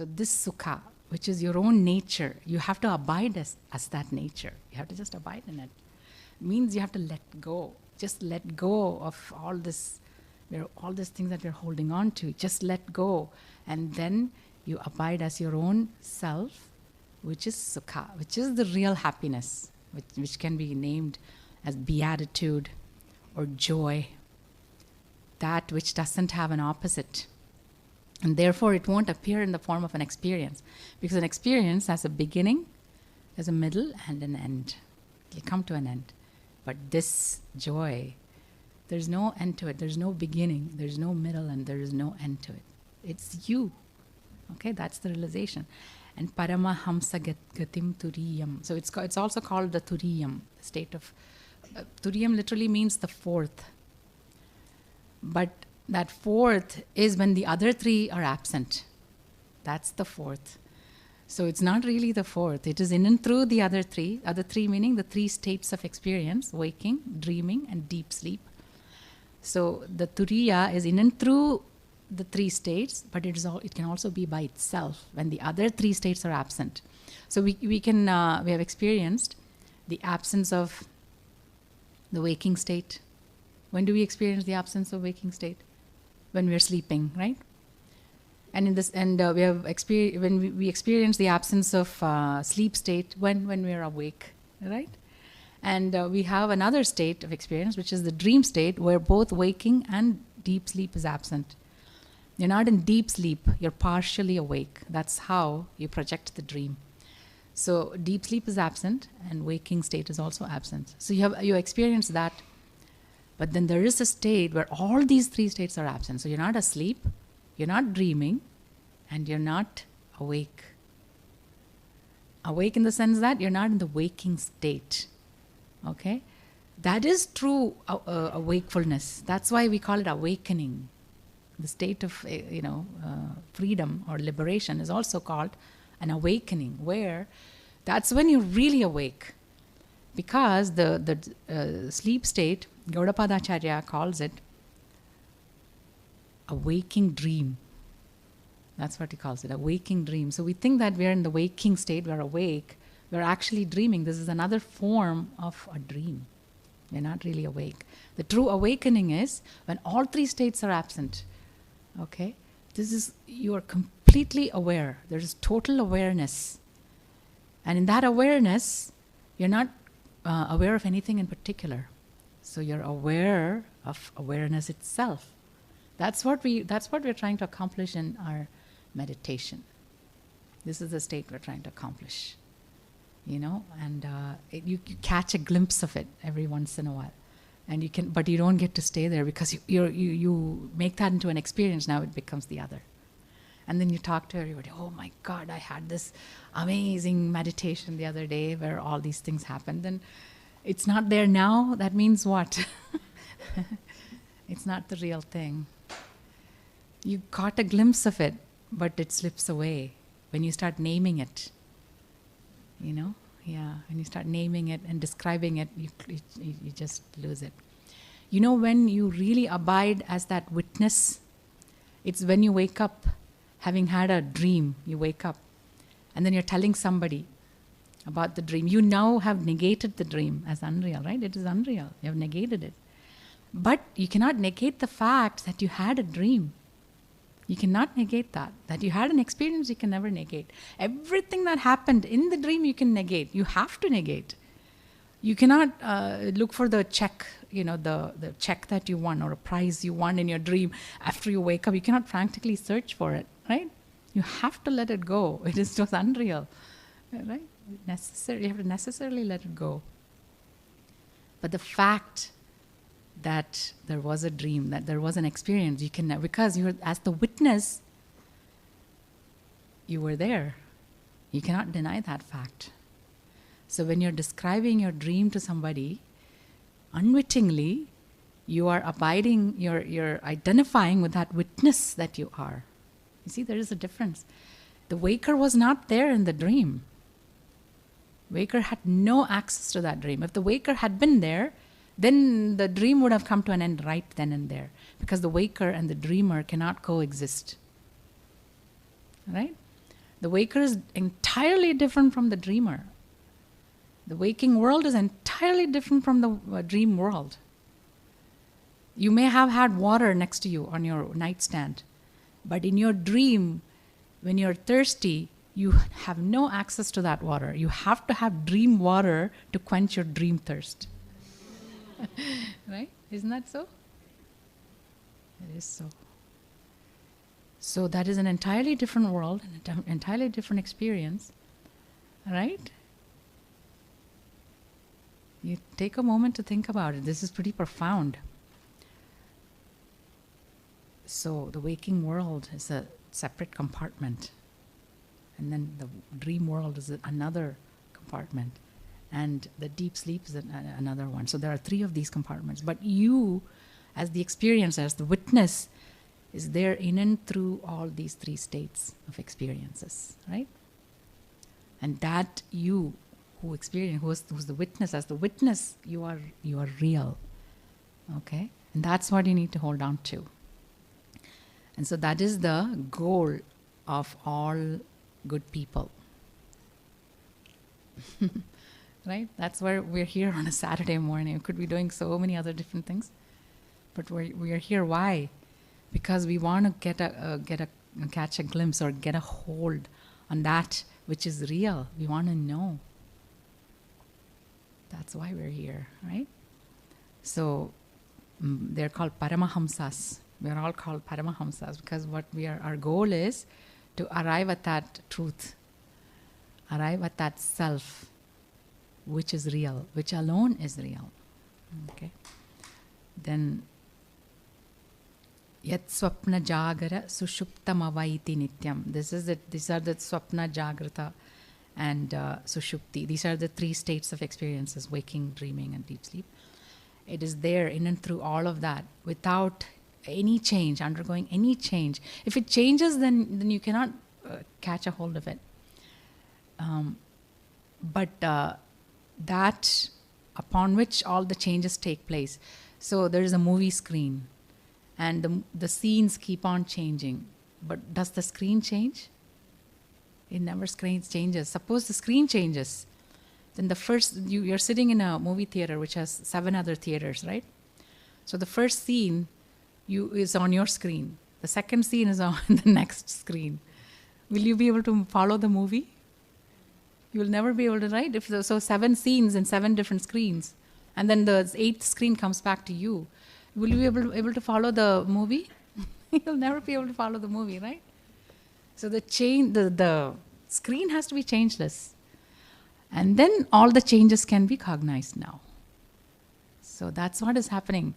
So this Sukha, which is your own nature, you have to abide as that nature. You have to just abide in it. Means you have to let go. Just let go of all this, all these things that you're holding on to. Just let go. And then you abide as your own self, which is Sukha, which is the real happiness, which can be named as beatitude or joy. That which doesn't have an opposite. And therefore it won't appear in the form of an experience. Because an experience has a beginning, has a middle, and an end. It'll come to an end. But this joy, there's no end to it. There's no beginning, there's no middle, and there is no end to it. It's you. Okay, that's the realization. And Paramahamsa Gatim Turiyam. So it's also called the Turiyam, state of... Turiyam literally means the fourth. But that fourth is when the other three are absent. That's the fourth. So it's not really the fourth. It is in and through the other three. Other three meaning the three states of experience: waking, dreaming, and deep sleep. So the Turiya is in and through the three states, but it can also be by itself when the other three states are absent. So we have experienced the absence of the waking state. When do we experience the absence of waking state? When we are sleeping, right? And in this, we have when we experience the absence of sleep state when we are awake, right? And we have another state of experience, which is the dream state, where both waking and deep sleep is absent. You're not in deep sleep, you're partially awake. That's how you project the dream. So deep sleep is absent and waking state is also absent. So you experience that. But then there is a state where all these three states are absent. So you're not asleep, you're not dreaming, and you're not awake. Awake in the sense that you're not in the waking state. Okay? That is true wakefulness. That's why we call it awakening. The state of freedom or liberation is also called an awakening, where that's when you're really awake. Because the sleep state, Gaudapadacharya calls it a waking dream. That's what he calls it, a waking dream. So we think that we're in the waking state, we're awake. We're actually dreaming. This is another form of a dream. We're not really awake. The true awakening is when all three states are absent. Okay? You are completely aware. There's total awareness. And in that awareness, you're not aware of anything in particular. So you're aware of awareness itself. That's what we're trying to accomplish in our meditation. This is the state we're trying to accomplish. And you catch a glimpse of it every once in a while. And but you don't get to stay there because you make that into an experience. Now it becomes the other. And then you talk to everybody, oh my God, I had this amazing meditation the other day where all these things happened. Then it's not there now. That means what? It's not the real thing. You caught a glimpse of it, but it slips away when you start naming it. When you start naming it and describing it, you just lose it. When you really abide as that witness, it's when you wake up, having had a dream, you wake up, and then you're telling somebody about the dream. You now have negated the dream as unreal, right? It is unreal. You have negated it. But you cannot negate the fact that you had a dream. You cannot negate that. That you had an experience, you can never negate. Everything that happened in the dream, you can negate. You have to negate. You cannot look for the check, the check that you won or a prize you won in your dream after you wake up. You cannot frantically search for it, right? You have to let it go. It is just unreal, right? You have to necessarily let it go. But the fact that there was a dream, that there was an experience, you can, because you're, as the witness, you were there. You cannot deny that fact. So when you're describing your dream to somebody, unwittingly, you are abiding, you're identifying with that witness that you are. You see, there is a difference. The waker was not there in the dream. Waker had no access to that dream. If the waker had been there, then the dream would have come to an end right then and there. Because the waker and the dreamer cannot coexist. Right? The waker is entirely different from the dreamer. The waking world is entirely different from the dream world. You may have had water next to you on your nightstand, but in your dream, when you're thirsty, you have no access to that water. You have to have dream water to quench your dream thirst. Right? Isn't that so? It is so. So that is an entirely different world, an entirely different experience. Right? You take a moment to think about it. This is pretty profound. So the waking world is a separate compartment. And then the dream world is another compartment. And the deep sleep is another one. So there are 3 of these compartments. But you, as the experiencer, as the witness, is there in and through all these 3 states of experiences, right? And that you who experience, who's the witness, as the witness, you are real. Okay? And that's what you need to hold on to. And so that is the goal of all good people. Right? That's why we're here on a Saturday morning. We could be doing so many other different things. But we are here. Why? Because we want to catch a glimpse or get a hold on that which is real. We want to know. That's why we're here, right? So they're called Paramahamsas. We're all called Paramahamsas because our goal is to arrive at that truth, arrive at that self, which is real, which alone is real. Okay. Then Yat swapna jagara sushuptam avaiti nityam. These are the swapna, jagrata, and sushupti. These are the 3 states of experiences: waking, dreaming, and deep sleep. It is there in and through all of that without any change, undergoing any change. If it changes, then you cannot catch a hold of it. But that upon which all the changes take place. So there is a movie screen, and the scenes keep on changing. But does the screen change? It never changes. Suppose the screen changes, then the first, you're sitting in a movie theater which has 7 other theaters, right? So the first scene is on your screen. The second scene is on the next screen. Will you be able to follow the movie? You will never be able to, right? So 7 scenes in 7 different screens, and then the 8th screen comes back to you. Will you be able to follow the movie? You'll never be able to follow the movie, right? So the screen has to be changeless. And then all the changes can be cognized now. So that's what is happening.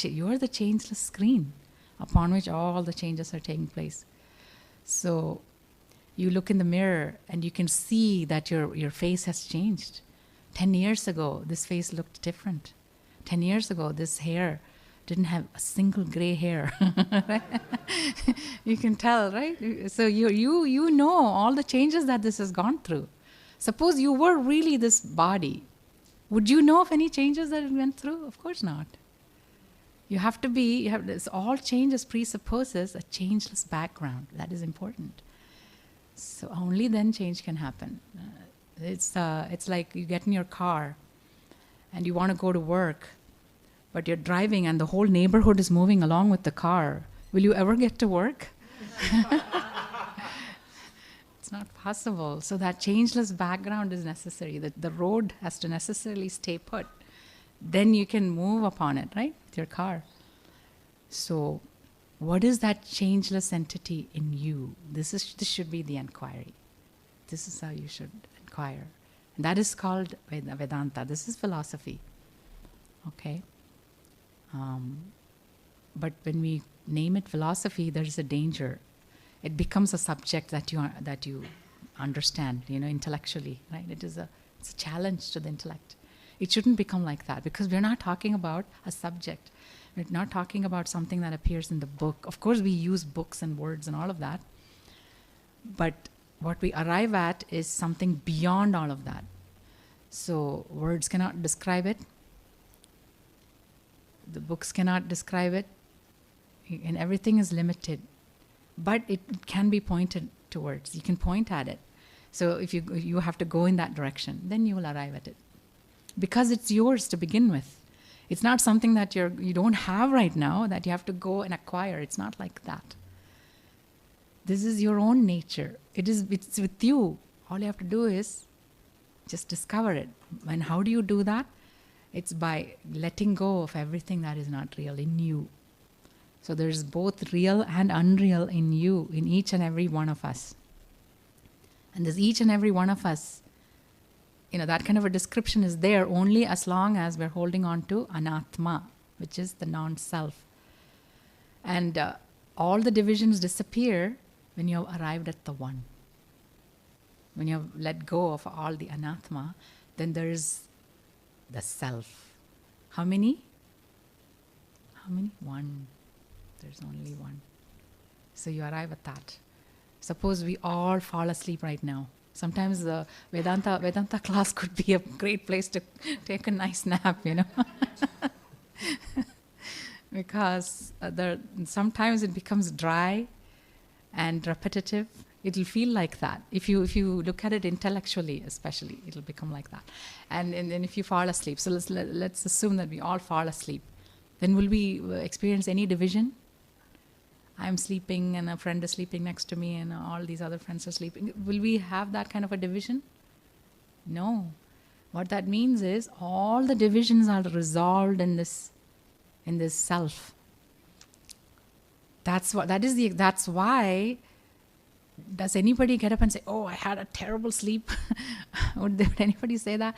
You are the changeless screen upon which all the changes are taking place. So you look in the mirror and you can see that your face has changed. 10 years ago, this face looked different. 10 years ago, this hair didn't have a single gray hair. You can tell, right? So you know all the changes that this has gone through. Suppose you were really this body. Would you know of any changes that it went through? Of course not. All changes presupposes a changeless background. That is important. So only then change can happen. It's like you get in your car and you want to go to work, but you're driving and the whole neighborhood is moving along with the car. Will you ever get to work? It's not possible. So that changeless background is necessary. The road has to necessarily stay put. Then you can move upon it, right? With your car. So what is that changeless entity in you? This should be the inquiry. This is how you should inquire. And that is called Vedanta. This is philosophy. Okay? But when we name it philosophy, there is a danger. It becomes a subject that you understand, intellectually, right? It's a challenge to the intellect. It shouldn't become like that because we're not talking about a subject. We're not talking about something that appears in the book. Of course, we use books and words and all of that. But what we arrive at is something beyond all of that. So words cannot describe it. The books cannot describe it. And everything is limited. But it can be pointed towards. You can point at it. So if you have to go in that direction, then you will arrive at it. Because it's yours to begin with. It's not something that you don't have right now that you have to go and acquire. It's not like that. This is your own nature. It's with you. All you have to do is just discover it. And how do you do that? It's by letting go of everything that is not real in you. So there's both real and unreal in you, in each and every one of us. And there's each and every one of us, that kind of a description is there only as long as we're holding on to anatma, which is the non-self. And all the divisions disappear when you have arrived at the one. When you have let go of all the anatma, then there is the self. How many? One. There's only one. So you arrive at that. Suppose we all fall asleep right now. Sometimes the Vedanta class could be a great place to take a nice nap, because sometimes it becomes dry and repetitive. It'll feel like that. If you look at it intellectually, especially, it'll become like that. And then if you fall asleep, so let's assume that we all fall asleep, then will we experience any division? I'm sleeping and a friend is sleeping next to me and all these other friends are sleeping. Will we have that kind of a division? No. What that means is all the divisions are resolved in this self. That's why does anybody get up and say, "Oh, I had a terrible sleep"? would anybody say that?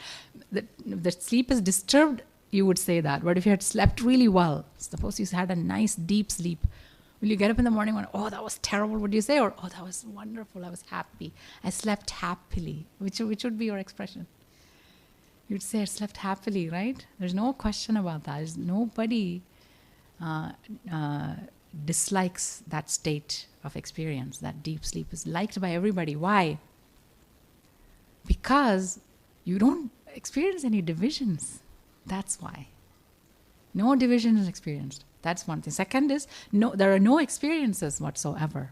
The sleep is disturbed, you would say that. But if you had slept really well, suppose you had a nice deep sleep, will you get up in the morning and, "Oh, that was terrible"? Would you say? Or, "Oh, that was wonderful. I was happy. I slept happily." Which would be your expression? You'd say, "I slept happily," right? There's no question about that. There's nobody dislikes that state of experience. That deep sleep is liked by everybody. Why? Because you don't experience any divisions. That's why. No division is experienced. That's one thing. Second is, there are no experiences whatsoever.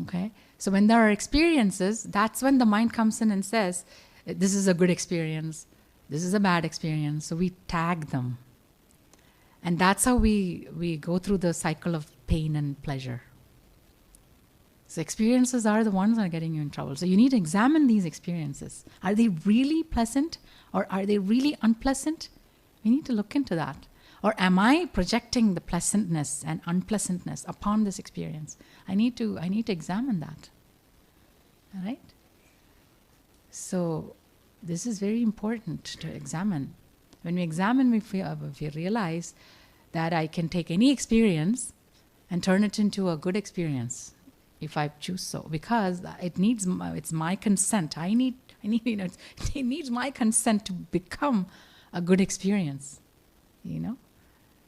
Okay? So when there are experiences, that's when the mind comes in and says, this is a good experience, this is a bad experience. So we tag them. And that's how we go through the cycle of pain and pleasure. So experiences are the ones that are getting you in trouble. So you need to examine these experiences. Are they really pleasant or are they really unpleasant? We need to look into that. Or am I projecting the pleasantness and unpleasantness upon this experience? I need to examine that. All right? So this is very important to examine. When we examine, if we realize that I can take any experience and turn it into a good experience, if I choose so, because it's my consent. It needs my consent to become a good experience,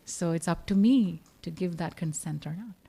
So it's up to me to give that consent or not.